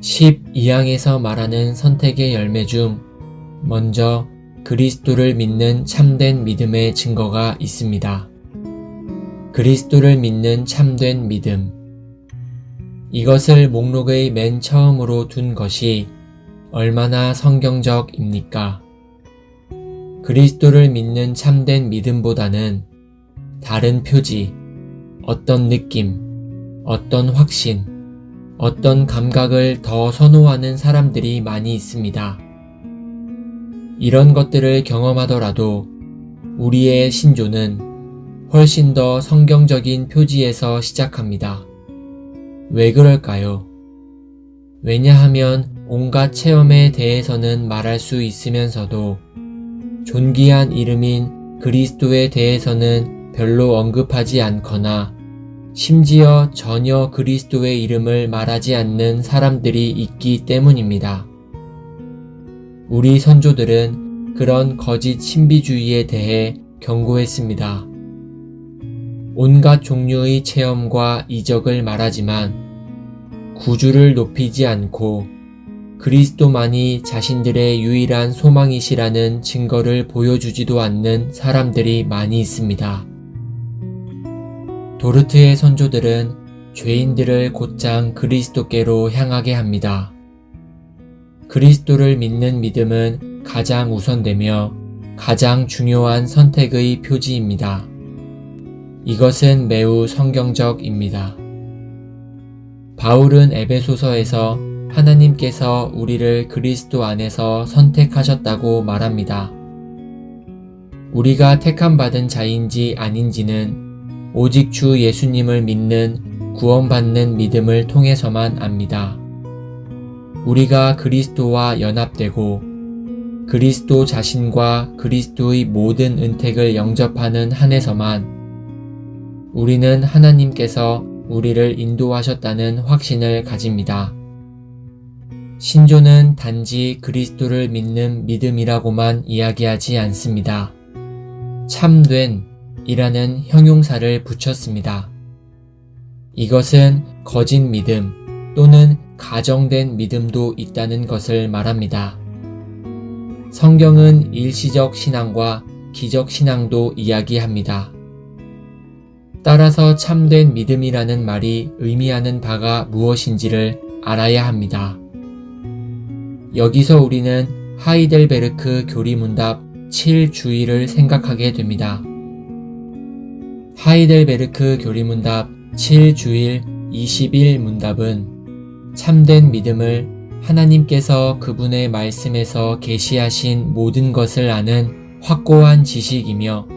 (12항에서) 말하는 선택의 열매 중 먼저 그리스도를 믿는 참된 믿음의 증거가 있습니다. 그리스도를 믿는 참된 믿음. 이것을 목록의 맨 처음으로 둔 것이 얼마나 성경적입니까? 그리스도를 믿는 참된 믿음보다는 다른 표지, 어떤 느낌, 어떤 확신, 어떤 감각을 더 선호하는 사람들이 많이 있습니다. 이런 것들을 경험하더라도 우리의 신조는 훨씬 더 성경적인 표지에서 시작합니다. 왜 그럴까요? 왜냐하면 온갖 체험에 대해서는 말할 수 있으면서도 존귀한 이름인 그리스도에 대해서는 별로 언급하지 않거나 심지어 전혀 그리스도의 이름을 말하지 않는 사람들이 있기 때문입니다. 우리 선조들은 그런 거짓 신비주의에 대해 경고했습니다. 온갖 종류의 체험과 이적을 말하지만 구주를 높이지 않고 그리스도만이 자신들의 유일한 소망이시라는 증거를 보여주지도 않는 사람들이 많이 있습니다. 도르트의 선조들은 죄인들을 곧장 그리스도께로 향하게 합니다. 그리스도를 믿는 믿음은 가장 우선되며 가장 중요한 선택의 표지입니다. 이것은 매우 성경적입니다. 바울은 에베소서에서 하나님께서 우리를 그리스도 안에서 선택하셨다고 말합니다. 우리가 택함받은 자인지 아닌지는 오직 주 예수님을 믿는 구원받는 믿음을 통해서만 압니다. 우리가 그리스도와 연합되고 그리스도 자신과 그리스도의 모든 은택을 영접하는 한에서만 우리는 하나님께서 우리를 인도하셨다는 확신을 가집니다. 신조는 단지 그리스도를 믿는 믿음이라고만 이야기하지 않습니다. 참된 이라는 형용사를 붙였습니다. 이것은 거짓 믿음 또는 가정된 믿음도 있다는 것을 말합니다. 성경은 일시적 신앙과 기적 신앙도 이야기합니다. 따라서 참된 믿음이라는 말이 의미하는 바가 무엇인지를 알아야 합니다. 여기서 우리는 하이델베르크 교리문답 7주의를 생각하게 됩니다. 하이델베르크 교리문답 7주일 21문답은 참된 믿음을 하나님께서 그분의 말씀에서 계시하신 모든 것을 아는 확고한 지식이며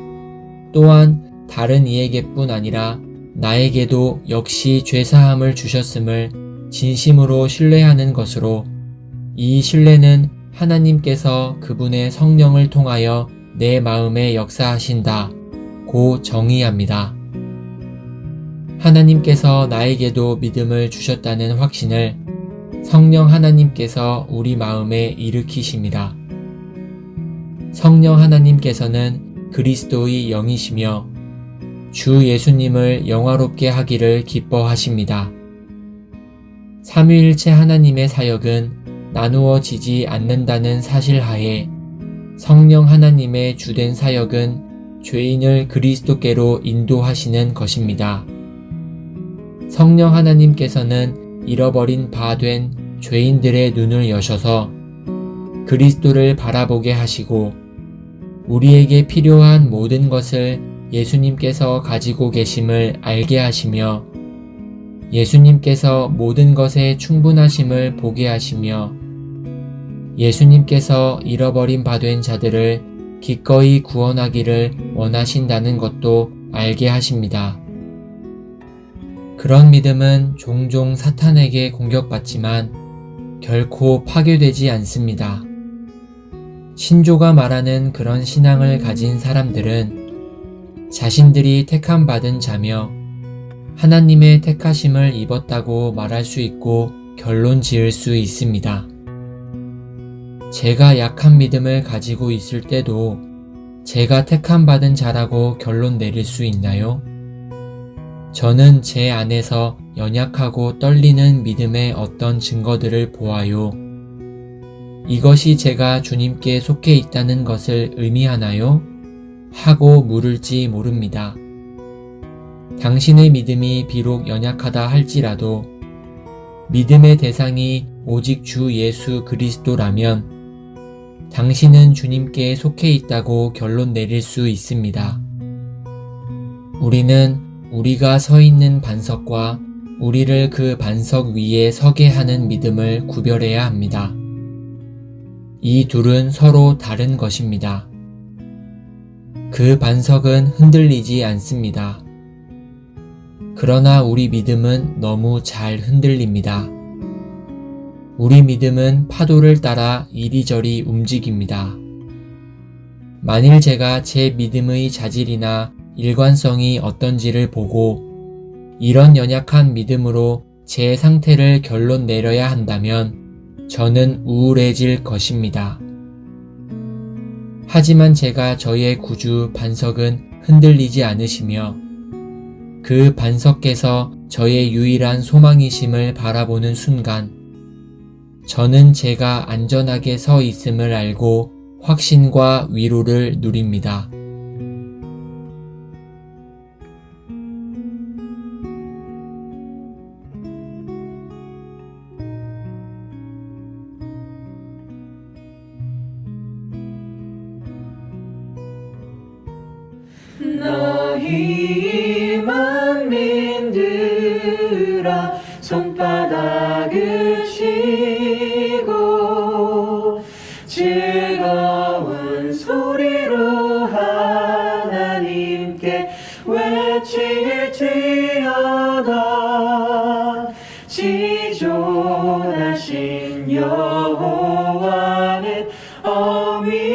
또한 다른 이에게뿐 아니라 나에게도 역시 죄사함을 주셨음을 진심으로 신뢰하는 것으로 이 신뢰는 하나님께서 그분의 성령을 통하여 내 마음에 역사하신다 고 정의합니다. 하나님께서 나에게도 믿음을 주셨다는 확신을 성령 하나님께서 우리 마음에 일으키십니다. 성령 하나님께서는 그리스도의 영이시며 주 예수님을 영화롭게 하기를 기뻐하십니다. 삼위일체 하나님의 사역은 나누어지지 않는다는 사실하에 성령 하나님의 주된 사역은 죄인을 그리스도께로 인도하시는 것입니다. 성령 하나님께서는 잃어버린 바 된 죄인들의 눈을 여셔서 그리스도를 바라보게 하시고 우리에게 필요한 모든 것을 예수님께서 가지고 계심을 알게 하시며 예수님께서 모든 것에 충분하심을 보게 하시며 예수님께서 잃어버린 바 된 자들을 기꺼이 구원하기를 원하신다는 것도 알게 하십니다. 그런 믿음은 종종 사탄에게 공격받지만 결코 파괴되지 않습니다. 신조가 말하는 그런 신앙을 가진 사람들은 자신들이 택함받은 자며 하나님의 택하심을 입었다고 말할 수 있고 결론 지을 수 있습니다. 제가 약한 믿음을 가지고 있을 때도 제가 택함받은 자라고 결론 내릴 수 있나요? 저는 제 안에서 연약하고 떨리는 믿음의 어떤 증거들을 보아요. 이것이 제가 주님께 속해 있다는 것을 의미하나요? 하고 물을지 모릅니다. 당신의 믿음이 비록 연약하다 할지라도 믿음의 대상이 오직 주 예수 그리스도라면 당신은 주님께 속해 있다고 결론 내릴 수 있습니다. 우리는 우리가 서 있는 반석과 우리를 그 반석 위에 서게 하는 믿음을 구별해야 합니다. 이 둘은 서로 다른 것입니다. 그 반석은 흔들리지 않습니다. 그러나 우리 믿음은 너무 잘 흔들립니다. 우리 믿음은 파도를 따라 이리저리 움직입니다. 만일 제가 제 믿음의 자질이나 일관성이 어떤지를 보고 이런 연약한 믿음으로 제 상태를 결론 내려야 한다면 저는 우울해질 것입니다. 하지만 제가 저의 구주 반석은 흔들리지 않으시며 그 반석께서 저의 유일한 소망이심을 바라보는 순간 저는 제가 안전하게 서 있음을 알고 확신과 위로를 누립니다. 너희 만민들아 손바닥을 치고 즐거운 소리로 하나님께 외칠지어다. 지존하신 여호와는 어미하시고